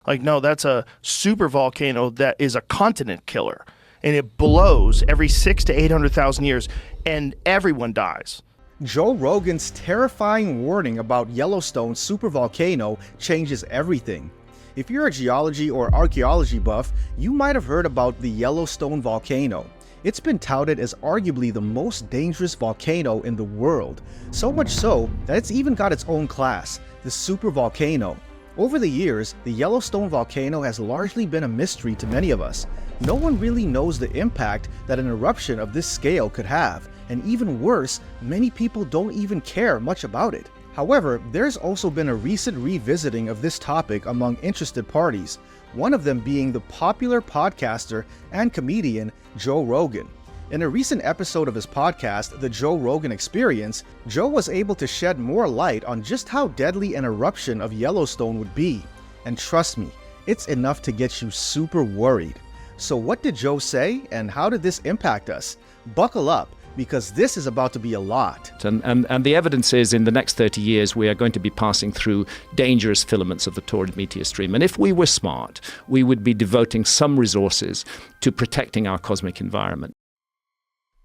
Like, no, that's a super volcano that is a continent killer. And it blows every 600,000 to 800,000 years, and everyone dies. Joe Rogan's terrifying warning about Yellowstone's supervolcano changes everything. If you're a geology or archaeology buff, you might have heard about the Yellowstone volcano. It's been touted as arguably the most dangerous volcano in the world, so much so that it's even got its own class, the supervolcano. Over the years, the Yellowstone volcano has largely been a mystery to many of us. No one really knows the impact that an eruption of this scale could have, and even worse, many people don't even care much about it. However, there's also been a recent revisiting of this topic among interested parties, one of them being the popular podcaster and comedian Joe Rogan. In a recent episode of his podcast, The Joe Rogan Experience, Joe was able to shed more light on just how deadly an eruption of Yellowstone would be. And trust me, it's enough to get you super worried. So what did Joe say, and how did this impact us? Buckle up, because this is about to be a lot. And the evidence is in the next 30 years we are going to be passing through dangerous filaments of the torrid meteor stream. And if we were smart, we would be devoting some resources to protecting our cosmic environment.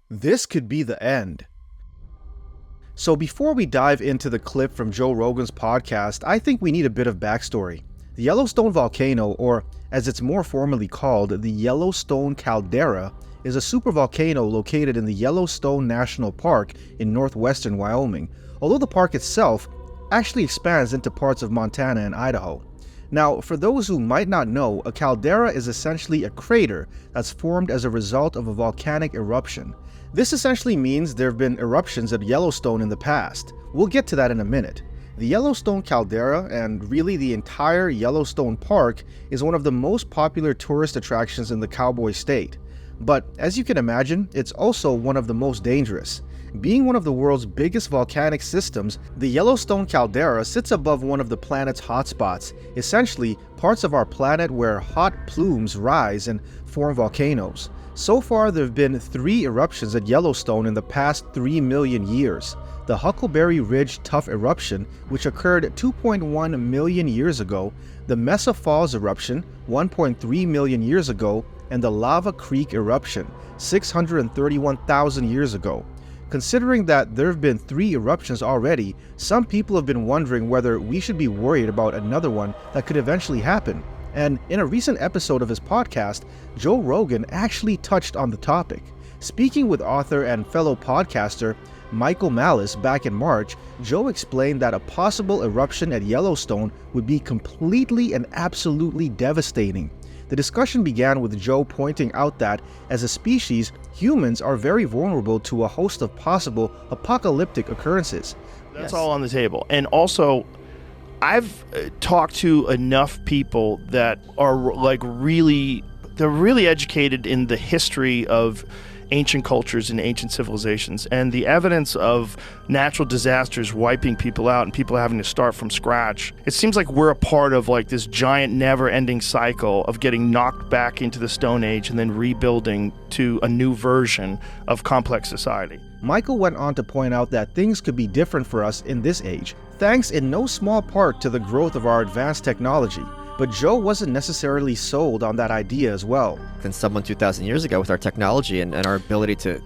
This could be the end. So before we dive into the clip from Joe Rogan's podcast, I think we need a bit of backstory. The Yellowstone volcano, or as it's more formally called, the Yellowstone caldera, is a supervolcano located in the Yellowstone National Park in northwestern Wyoming, although the park itself actually expands into parts of Montana and Idaho. Now, for those who might not know, a caldera is essentially a crater that's formed as a result of a volcanic eruption. This essentially means there have been eruptions at Yellowstone in the past. We'll get to that in a minute. The Yellowstone caldera, and really the entire Yellowstone Park, is one of the most popular tourist attractions in the Cowboy State. But as you can imagine, it's also one of the most dangerous. Being one of the world's biggest volcanic systems, the Yellowstone caldera sits above one of the planet's hotspots, essentially parts of our planet where hot plumes rise and form volcanoes. So far, there have been 3 eruptions at Yellowstone in the past 3 million years. The Huckleberry Ridge Tuff eruption, which occurred 2.1 million years ago, the Mesa Falls eruption, 1.3 million years ago, and the Lava Creek eruption, 631,000 years ago. Considering that there have been 3 eruptions already, some people have been wondering whether we should be worried about another one that could eventually happen. And in a recent episode of his podcast, Joe Rogan actually touched on the topic. Speaking with author and fellow podcaster Michael Malice back in March, Joe explained that a possible eruption at Yellowstone would be completely and absolutely devastating. The discussion began with Joe pointing out that, as a species, humans are very vulnerable to a host of possible apocalyptic occurrences. That's all on the table. And also, I've talked to enough people that are they're really educated in the history of ancient cultures and ancient civilizations, and the evidence of natural disasters wiping people out and people having to start from scratch. It seems like we're a part of like this giant never-ending cycle of getting knocked back into the Stone Age and then rebuilding to a new version of complex society. Michael went on to point out that things could be different for us in this age, thanks in no small part to the growth of our advanced technology. But Joe wasn't necessarily sold on that idea as well. Than someone 2,000 years ago with our technology and our ability to...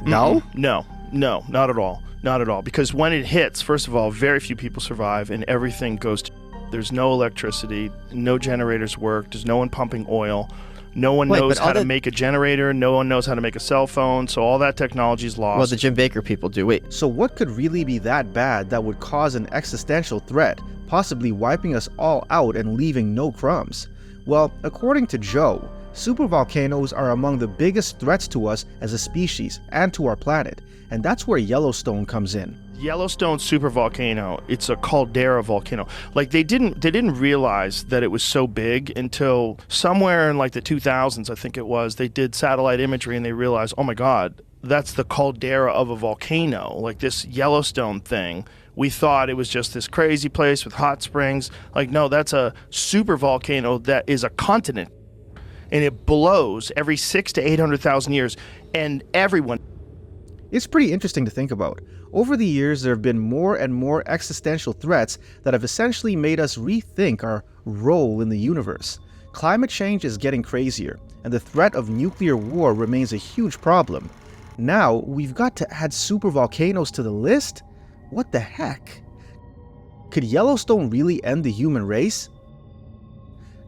No? No, not at all. Not at all. Because when it hits, first of all, very few people survive and everything goes to... There's no electricity, no generators work, there's no one pumping oil, no one knows how to make a generator, no one knows how to make a cell phone, so all that technology is lost. Well, the Jim Baker people do. Wait. So what could really be that bad that would cause an existential threat, possibly wiping us all out and leaving no crumbs? Well, according to Joe, supervolcanoes are among the biggest threats to us as a species and to our planet, and that's where Yellowstone comes in. Yellowstone supervolcano, it's a caldera volcano. Like they didn't realize that it was so big until somewhere in like the 2000s, I think it was, they did satellite imagery and they realized, oh my God, that's the caldera of a volcano, like this Yellowstone thing. We thought it was just this crazy place with hot springs. Like, no, that's a supervolcano that is a continent. And it blows every 600,000 to 800,000 years. And everyone... It's pretty interesting to think about. Over the years, there have been more and more existential threats that have essentially made us rethink our role in the universe. Climate change is getting crazier, and the threat of nuclear war remains a huge problem. Now, we've got to add supervolcanoes to the list? What the heck? Could Yellowstone really end the human race?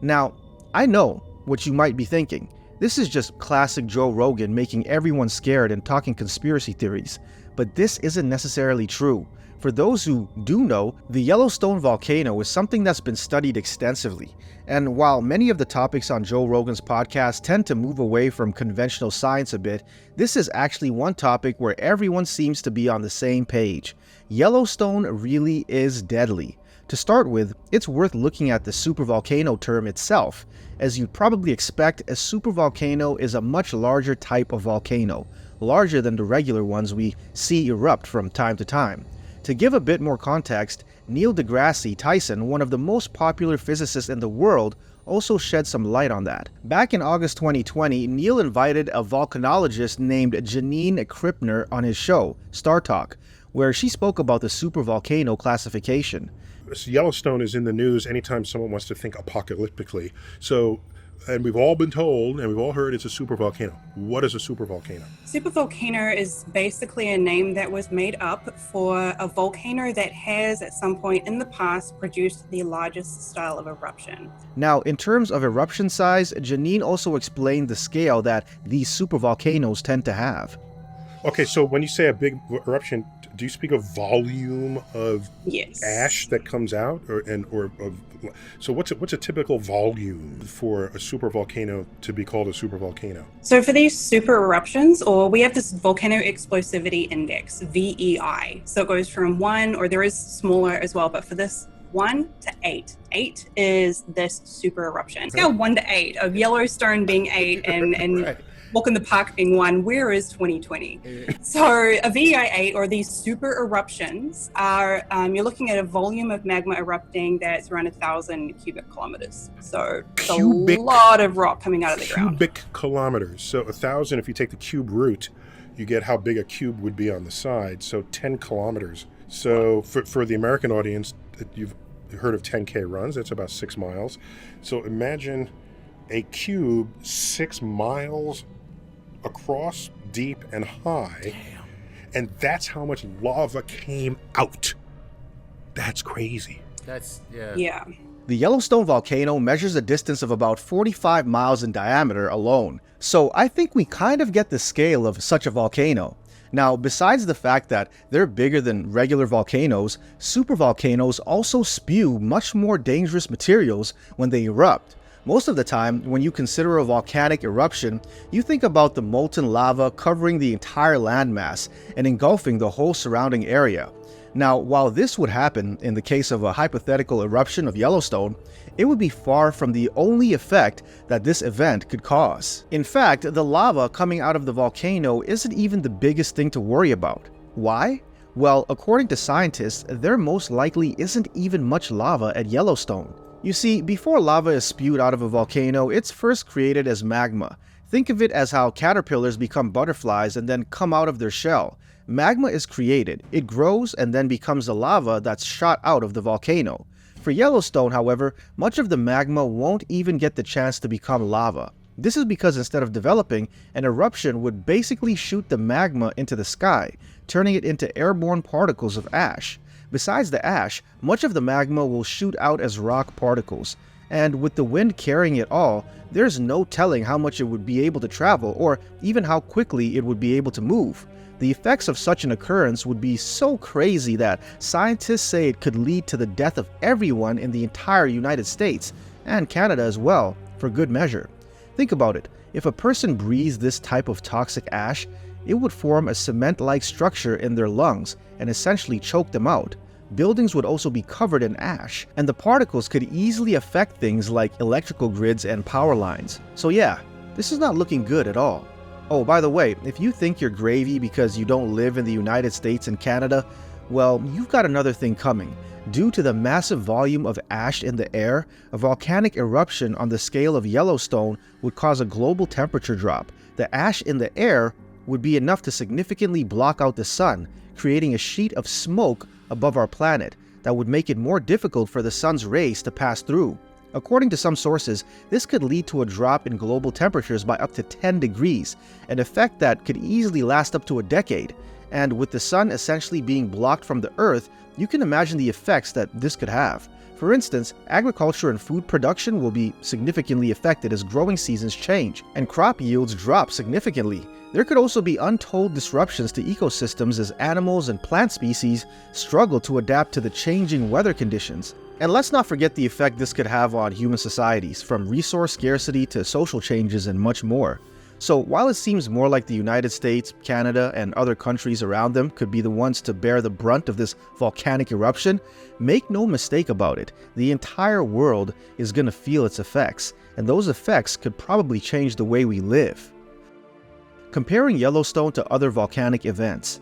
Now, I know what you might be thinking. This is just classic Joe Rogan making everyone scared and talking conspiracy theories. But this isn't necessarily true. For those who do know, the Yellowstone volcano is something that's been studied extensively. And while many of the topics on Joe Rogan's podcast tend to move away from conventional science a bit, this is actually one topic where everyone seems to be on the same page. Yellowstone really is deadly. To start with, it's worth looking at the supervolcano term itself. As you'd probably expect, a supervolcano is a much larger type of volcano, larger than the regular ones we see erupt from time to time. To give a bit more context, Neil deGrasse Tyson, one of the most popular physicists in the world, also shed some light on that. Back in August 2020, Neil invited a volcanologist named Janine Krippner on his show, Star Talk, where she spoke about the supervolcano classification. Yellowstone is in the news anytime someone wants to think apocalyptically. And we've all been told, and we've all heard it's a supervolcano. What is a supervolcano? Supervolcano is basically a name that was made up for a volcano that has, at some point in the past, produced the largest style of eruption. Now, in terms of eruption size, Janine also explained the scale that these supervolcanoes tend to have. Okay, so when you say a big eruption, do you speak of volume of ash that comes out, so what's a typical volume for a supervolcano to be called a supervolcano? So for these super eruptions, we have this volcano explosivity index, VEI. So it goes from 1, or there is smaller as well, but for this 1 to 8. 8 is this super eruption. Scale 1 to 8 of Yellowstone being 8 and right. Walk in the Park being 1, where is 2020? So a VEI 8, or these super eruptions, are you're looking at a volume of magma erupting that's around 1,000 cubic kilometers. So it's a lot of rock coming out of the ground. Cubic kilometers. So 1,000, if you take the cube root, you get how big a cube would be on the side. So 10 kilometers. So for the American audience, you've heard of 10K runs. That's about 6 miles. So imagine a cube 6 miles across, deep and high. Damn. And that's how much lava came out. That's crazy. Yeah. The Yellowstone volcano measures a distance of about 45 miles in diameter alone, so I think we kind of get the scale of such a volcano. Now, besides the fact that they're bigger than regular volcanoes, supervolcanoes also spew much more dangerous materials when they erupt. Most of the time, when you consider a volcanic eruption, you think about the molten lava covering the entire landmass and engulfing the whole surrounding area. Now, while this would happen in the case of a hypothetical eruption of Yellowstone, it would be far from the only effect that this event could cause. In fact, the lava coming out of the volcano isn't even the biggest thing to worry about. Why? Well, according to scientists, there most likely isn't even much lava at Yellowstone. You see, before lava is spewed out of a volcano, it's first created as magma. Think of it as how caterpillars become butterflies and then come out of their shell. Magma is created, it grows, and then becomes the lava that's shot out of the volcano. For Yellowstone, however, much of the magma won't even get the chance to become lava. This is because instead of developing, an eruption would basically shoot the magma into the sky, turning it into airborne particles of ash. Besides the ash, much of the magma will shoot out as rock particles, and with the wind carrying it all, there's no telling how much it would be able to travel or even how quickly it would be able to move. The effects of such an occurrence would be so crazy that scientists say it could lead to the death of everyone in the entire United States, and Canada as well, for good measure. Think about it, if a person breathes this type of toxic ash, it would form a cement-like structure in their lungs and essentially choke them out. Buildings would also be covered in ash, and the particles could easily affect things like electrical grids and power lines. So yeah, this is not looking good at all. Oh, by the way, if you think you're gravy because you don't live in the United States and Canada, well, you've got another thing coming. Due to the massive volume of ash in the air, a volcanic eruption on the scale of Yellowstone would cause a global temperature drop. The ash in the air would be enough to significantly block out the sun, creating a sheet of smoke above our planet that would make it more difficult for the sun's rays to pass through. According to some sources, this could lead to a drop in global temperatures by up to 10 degrees, an effect that could easily last up to a decade. And with the sun essentially being blocked from the earth, you can imagine the effects that this could have. For instance, agriculture and food production will be significantly affected as growing seasons change and crop yields drop significantly. There could also be untold disruptions to ecosystems as animals and plant species struggle to adapt to the changing weather conditions. And let's not forget the effect this could have on human societies, from resource scarcity to social changes and much more. So while it seems more like the United States, Canada, and other countries around them could be the ones to bear the brunt of this volcanic eruption, make no mistake about it, the entire world is going to feel its effects, and those effects could probably change the way we live. Comparing Yellowstone to other volcanic events,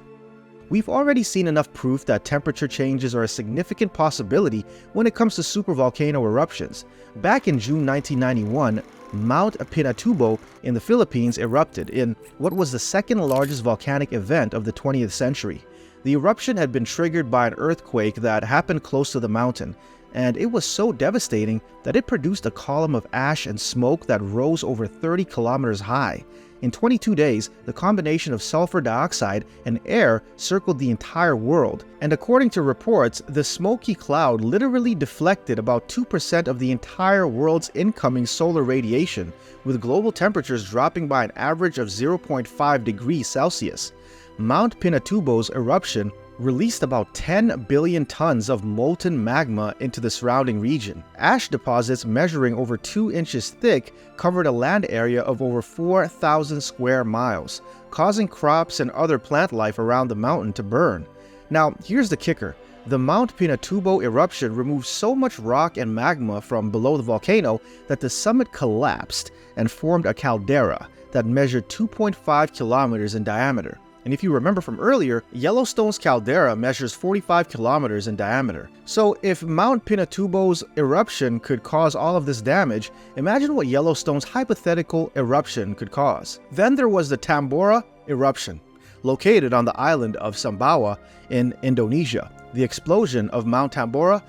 we've already seen enough proof that temperature changes are a significant possibility when it comes to supervolcano eruptions. Back in June 1991, Mount Pinatubo in the Philippines erupted in what was the second largest volcanic event of the 20th century. The eruption had been triggered by an earthquake that happened close to the mountain, and it was so devastating that it produced a column of ash and smoke that rose over 30 kilometers high. In 22 days, the combination of sulfur dioxide and air circled the entire world, and according to reports, the smoky cloud literally deflected about 2% of the entire world's incoming solar radiation, with global temperatures dropping by an average of 0.5 degrees Celsius. Mount Pinatubo's eruption released about 10 billion tons of molten magma into the surrounding region. Ash deposits measuring over 2 inches thick covered a land area of over 4,000 square miles, causing crops and other plant life around the mountain to burn. Now, here's the kicker. The Mount Pinatubo eruption removed so much rock and magma from below the volcano that the summit collapsed and formed a caldera that measured 2.5 kilometers in diameter. And if you remember from earlier, Yellowstone's caldera measures 45 kilometers in diameter. So if Mount Pinatubo's eruption could cause all of this damage, imagine what Yellowstone's hypothetical eruption could cause. Then there was the Tambora eruption, located on the island of Sumbawa in Indonesia. The explosion of Mount Tambora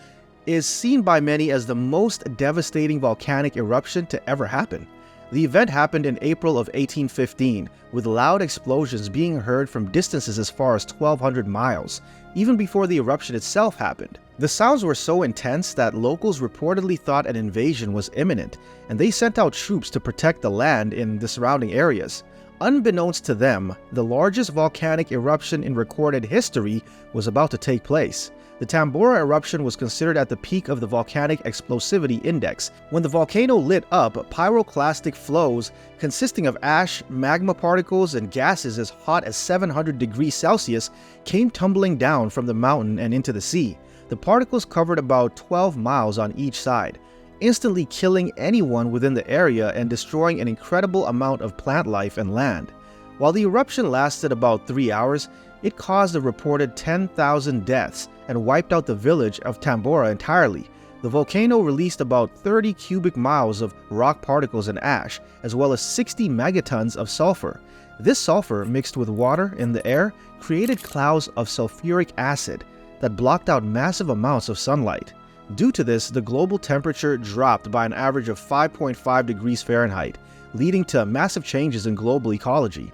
is seen by many as the most devastating volcanic eruption to ever happen. The event happened in April of 1815, with loud explosions being heard from distances as far as 1,200 miles, even before the eruption itself happened. The sounds were so intense that locals reportedly thought an invasion was imminent, and they sent out troops to protect the land in the surrounding areas. Unbeknownst to them, the largest volcanic eruption in recorded history was about to take place. The Tambora eruption was considered at the peak of the volcanic explosivity index. When the volcano lit up, pyroclastic flows consisting of ash, magma particles, and gases as hot as 700 degrees Celsius came tumbling down from the mountain and into the sea. The particles covered about 12 miles on each side, instantly killing anyone within the area and destroying an incredible amount of plant life and land. While the eruption lasted about 3 hours, it caused a reported 10,000 deaths and wiped out the village of Tambora entirely. The volcano released about 30 cubic miles of rock particles and ash, as well as 60 megatons of sulfur. This sulfur, mixed with water in the air, created clouds of sulfuric acid that blocked out massive amounts of sunlight. Due to this, the global temperature dropped by an average of 5.5 degrees Fahrenheit, leading to massive changes in global ecology.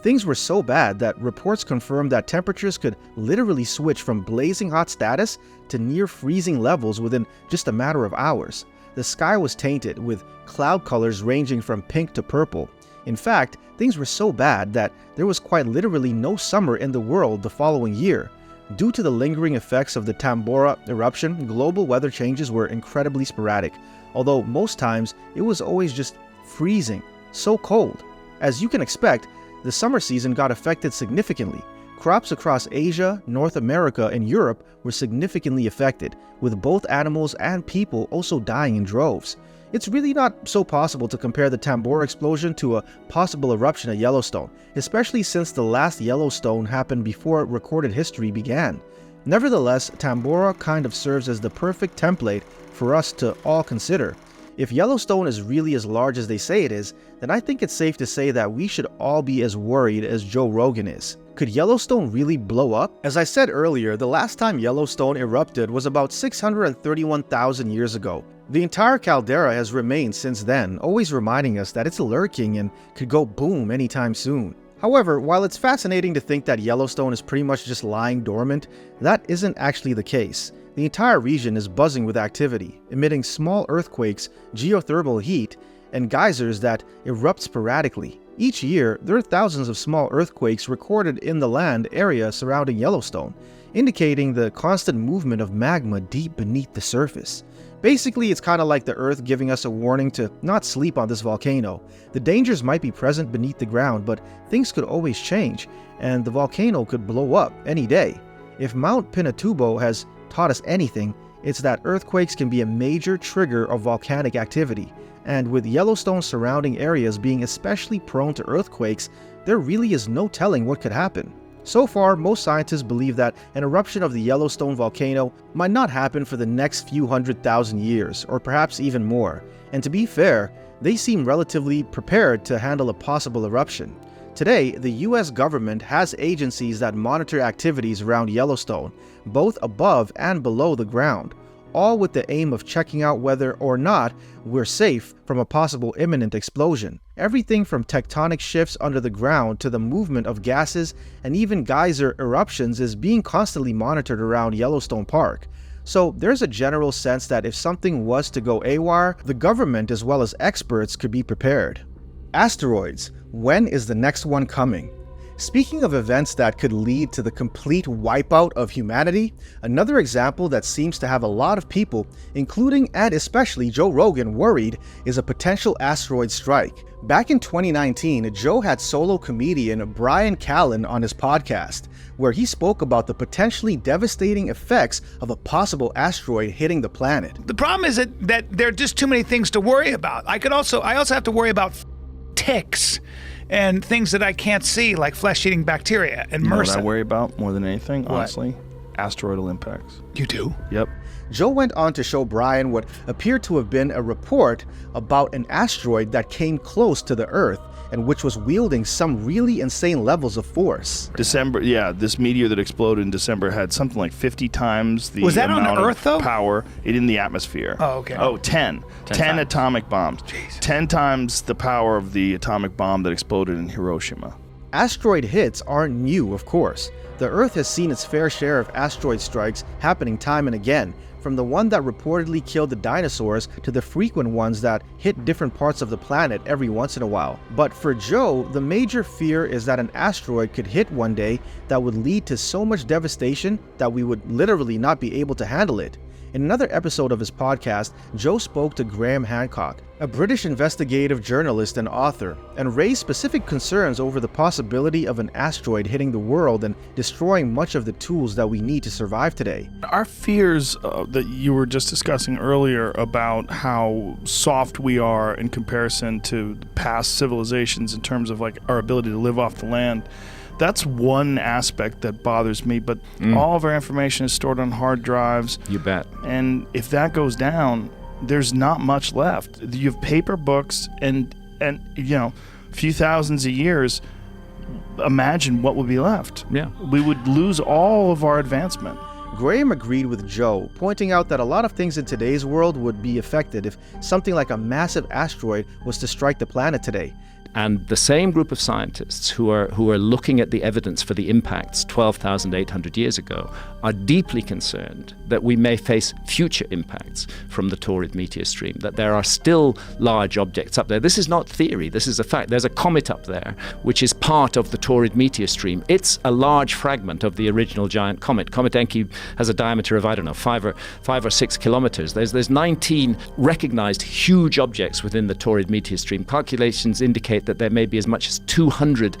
Things were so bad that reports confirmed that temperatures could literally switch from blazing hot status to near freezing levels within just a matter of hours. The sky was tainted, with cloud colors ranging from pink to purple. In fact, things were so bad that there was quite literally no summer in the world the following year. Due to the lingering effects of the Tambora eruption, global weather changes were incredibly sporadic, although most times it was always just freezing, so cold. As you can expect, the summer season got affected significantly. Crops across Asia, North America, and Europe were significantly affected, with both animals and people also dying in droves. It's really not so possible to compare the Tambora explosion to a possible eruption at Yellowstone, especially since the last Yellowstone happened before recorded history began. Nevertheless, Tambora kind of serves as the perfect template for us to all consider. If Yellowstone is really as large as they say it is, then I think it's safe to say that we should all be as worried as Joe Rogan is. Could Yellowstone really blow up? As I said earlier, the last time Yellowstone erupted was about 631,000 years ago. The entire caldera has remained since then, always reminding us that it's lurking and could go boom anytime soon. However, while it's fascinating to think that Yellowstone is pretty much just lying dormant, that isn't actually the case. The entire region is buzzing with activity, emitting small earthquakes, geothermal heat, and geysers that erupt sporadically. Each year, there are thousands of small earthquakes recorded in the land area surrounding Yellowstone, indicating the constant movement of magma deep beneath the surface. Basically, it's kind of like the Earth giving us a warning to not sleep on this volcano. The dangers might be present beneath the ground, but things could always change, and the volcano could blow up any day. If Mount Pinatubo has taught us anything, it's that earthquakes can be a major trigger of volcanic activity, and with Yellowstone surrounding areas being especially prone to earthquakes, there really is no telling what could happen. So far, most scientists believe that an eruption of the Yellowstone volcano might not happen for the next few 100,000 years, or perhaps even more. And to be fair, they seem relatively prepared to handle a possible eruption. Today, the US government has agencies that monitor activities around Yellowstone, both above and below the ground, all with the aim of checking out whether or not we're safe from a possible imminent explosion. Everything from tectonic shifts under the ground to the movement of gases and even geyser eruptions is being constantly monitored around Yellowstone Park. So there's a general sense that if something was to go AWOL, the government as well as experts could be prepared. Asteroids. When is the next one coming? Speaking of events that could lead to the complete wipeout of humanity, another example that seems to have a lot of people, including and especially Joe Rogan, worried is a potential asteroid strike. Back in 2019, Joe had solo comedian Bryan Callen on his podcast, where he spoke about the potentially devastating effects of a possible asteroid hitting the planet. The problem is that there are just too many things to worry about. I also have to worry about ticks and things that I can't see, like flesh-eating bacteria and You know what MRSA. I worry about more than anything, What? honestly? Asteroidal impacts. You do? Yep. Joe went on to show Bryan what appeared to have been a report about an asteroid that came close to the Earth and which was wielding some really insane levels of force. This meteor that exploded in December had something like 50 times the Was that on amount Earth, of though? power in the atmosphere. Oh, okay. Oh, 10 times. atomic bombs. Jeez. 10 times the power of the atomic bomb that exploded in Hiroshima. Asteroid hits aren't new, of course. The Earth has seen its fair share of asteroid strikes happening time and again, from the one that reportedly killed the dinosaurs to the frequent ones that hit different parts of the planet every once in a while. But for Joe, the major fear is that an asteroid could hit one day that would lead to so much devastation that we would literally not be able to handle it. In another episode of his podcast, Joe spoke to Graham Hancock, a British investigative journalist and author, and raised specific concerns over the possibility of an asteroid hitting the world and destroying much of the tools that we need to survive today. Our fears that you were just discussing earlier about how soft we are in comparison to past civilizations in terms of like our ability to live off the land, that's one aspect that bothers me, but all of our information is stored on hard drives. You bet. And if that goes down, there's not much left. You have paper books and a few thousands of years. Imagine what would be left. Yeah. We would lose all of our advancement. Graham agreed with Joe, pointing out that a lot of things in today's world would be affected if something like a massive asteroid was to strike the planet today. And the same group of scientists who are looking at the evidence for the impacts 12,800 years ago are deeply concerned that we may face future impacts from the Taurid meteor stream, that there are still large objects up there. This is not theory, this is a fact. There's a comet up there which is part of the Taurid meteor stream. It's a large fragment of the original giant comet. Comet Encke has a diameter of, 5 or 6 kilometers. There's 19 recognized huge objects within the Taurid meteor stream. Calculations indicate that there may be as much as 200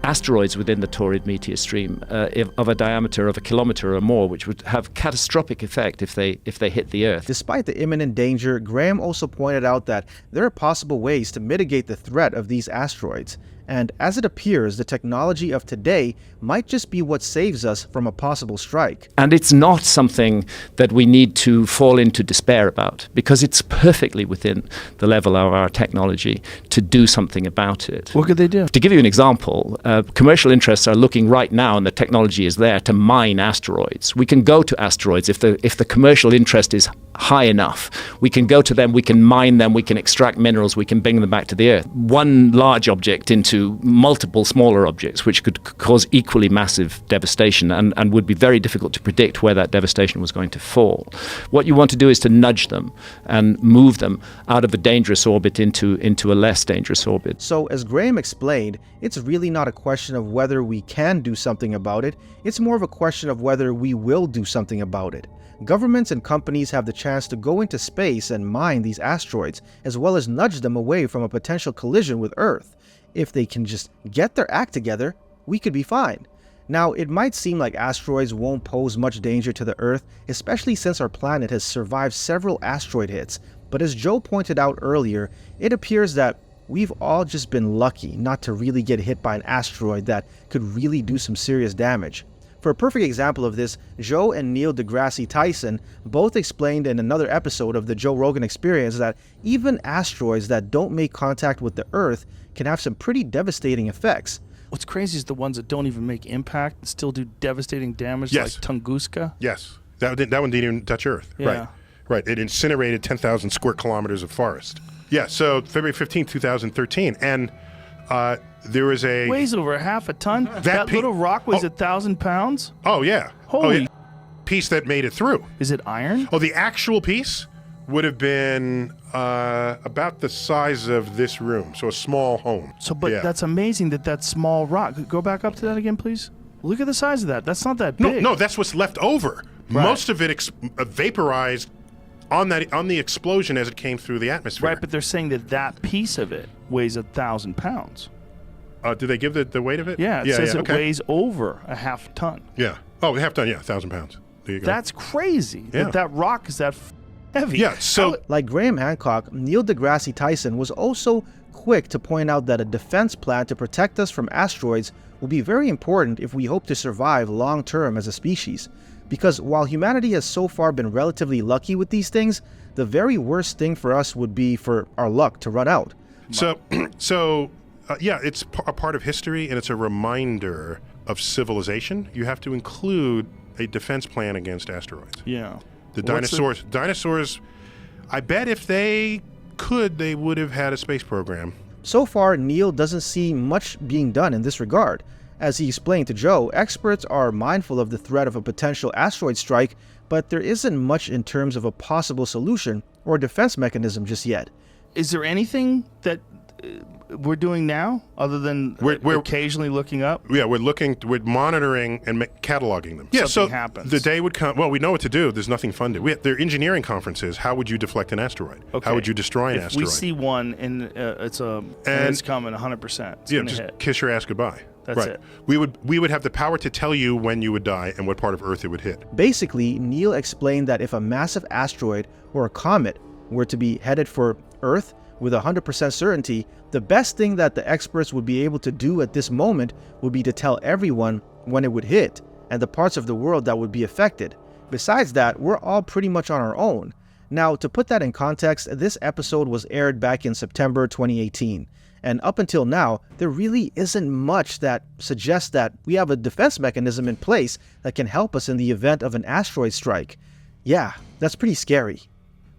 asteroids within the Taurid meteor stream of a diameter of a kilometer or more, which would have catastrophic effect if they hit the Earth. Despite the imminent danger, Graham also pointed out that there are possible ways to mitigate the threat of these asteroids, And as it appears, the technology of today might just be what saves us from a possible strike. And it's not something that we need to fall into despair about, because it's perfectly within the level of our technology to do something about it. What could they do? To give you an example, commercial interests are looking right now, and the technology is there, to mine asteroids. We can go to asteroids if the commercial interest is high enough. We can go to them, we can mine them, we can extract minerals, we can bring them back to the Earth. One large object into multiple smaller objects, which could cause equally massive devastation and would be very difficult to predict where that devastation was going to fall. What you want to do is to nudge them and move them out of a dangerous orbit into a less dangerous orbit. So as Graham explained, it's really not a question of whether we can do something about it, it's more of a question of whether we will do something about it. Governments and companies have the chance to go into space and mine these asteroids, as well as nudge them away from a potential collision with Earth. If they can just get their act together, we could be fine. Now, it might seem like asteroids won't pose much danger to the Earth, especially since our planet has survived several asteroid hits, but as Joe pointed out earlier, it appears that we've all just been lucky not to really get hit by an asteroid that could really do some serious damage. For a perfect example of this, Joe and Neil deGrasse Tyson both explained in another episode of the Joe Rogan Experience that even asteroids that don't make contact with the Earth can have some pretty devastating effects. What's crazy is the ones that don't even make impact and still do devastating damage, Yes. like Tunguska. Yes. That one didn't even touch Earth. Yeah. Right. It incinerated 10,000 square kilometers of forest. Yeah, so February 15, 2013. And there was a... Weighs over half a ton. That pe- little rock weighs Oh. 1,000 pounds. Oh, yeah. Holy. Piece that made it through. Is it iron? Oh, the actual piece would have been about the size of this room, so a small home. So, but Yeah. that's amazing that small rock. Go back up to that again, please. Look at the size of that. That's not that big. No, that's what's left over. Right. Most of it vaporized on the explosion as it came through the atmosphere. Right, but they're saying that piece of it weighs 1,000 pounds. Did they give the weight of it? Yeah, it says it okay. weighs over a half ton. Yeah. Oh, half ton. Yeah, 1,000 pounds. There you go. That's crazy. Yeah. That rock is that heavy. Yeah. So Like Graham Hancock, Neil deGrasse Tyson was also quick to point out that a defense plan to protect us from asteroids will be very important if we hope to survive long-term as a species. Because while humanity has so far been relatively lucky with these things, the very worst thing for us would be for our luck to run out. Yeah, it's a part of history, and it's a reminder of civilization. You have to include a defense plan against asteroids. Yeah. The What's dinosaurs, I bet if they could, they would have had a space program. So far, Neil doesn't see much being done in this regard. As he explained to Joe, experts are mindful of the threat of a potential asteroid strike, but there isn't much in terms of a possible solution or defense mechanism just yet. Is there anything that we're doing now other than We're occasionally looking up? Yeah, we're monitoring and cataloging them. Yeah, Something so happens. the day would come. Well, we know what to do. There's nothing funded. There are engineering conferences. How would you deflect an asteroid? Okay. How would you destroy an If asteroid? we see one and it's coming 100%. It's Yeah, gonna just hit. kiss your ass goodbye. That's right. it. We would have the power to tell you when you would die and what part of Earth it would hit. Basically, Neil explained that if a massive asteroid or a comet were to be headed for Earth with 100% certainty, the best thing that the experts would be able to do at this moment would be to tell everyone when it would hit and the parts of the world that would be affected. Besides that, we're all pretty much on our own. Now, to put that in context, this episode was aired back in September 2018. And up until now, there really isn't much that suggests that we have a defense mechanism in place that can help us in the event of an asteroid strike. Yeah, that's pretty scary.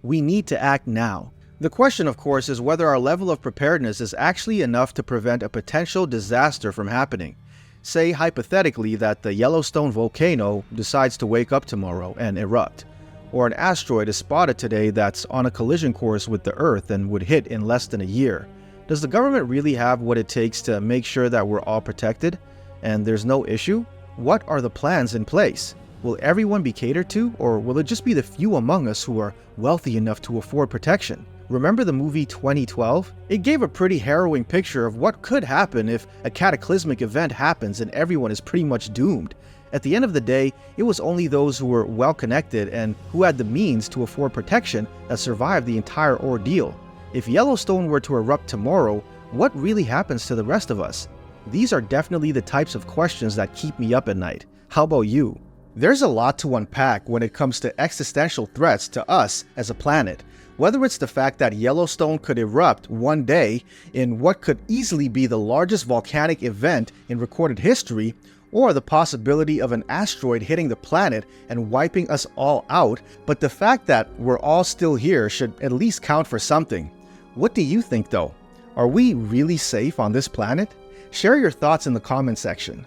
We need to act now. The question, of course, is whether our level of preparedness is actually enough to prevent a potential disaster from happening. Say, hypothetically, that the Yellowstone volcano decides to wake up tomorrow and erupt. Or an asteroid is spotted today that's on a collision course with the Earth and would hit in less than a year. Does the government really have what it takes to make sure that we're all protected and there's no issue? What are the plans in place? Will everyone be catered to, or will it just be the few among us who are wealthy enough to afford protection? Remember the movie 2012? It gave a pretty harrowing picture of what could happen if a cataclysmic event happens and everyone is pretty much doomed. At the end of the day, it was only those who were well connected and who had the means to afford protection that survived the entire ordeal. If Yellowstone were to erupt tomorrow, what really happens to the rest of us? These are definitely the types of questions that keep me up at night. How about you? There's a lot to unpack when it comes to existential threats to us as a planet. Whether it's the fact that Yellowstone could erupt one day in what could easily be the largest volcanic event in recorded history, or the possibility of an asteroid hitting the planet and wiping us all out, but the fact that we're all still here should at least count for something. What do you think though? Are we really safe on this planet? Share your thoughts in the comment section.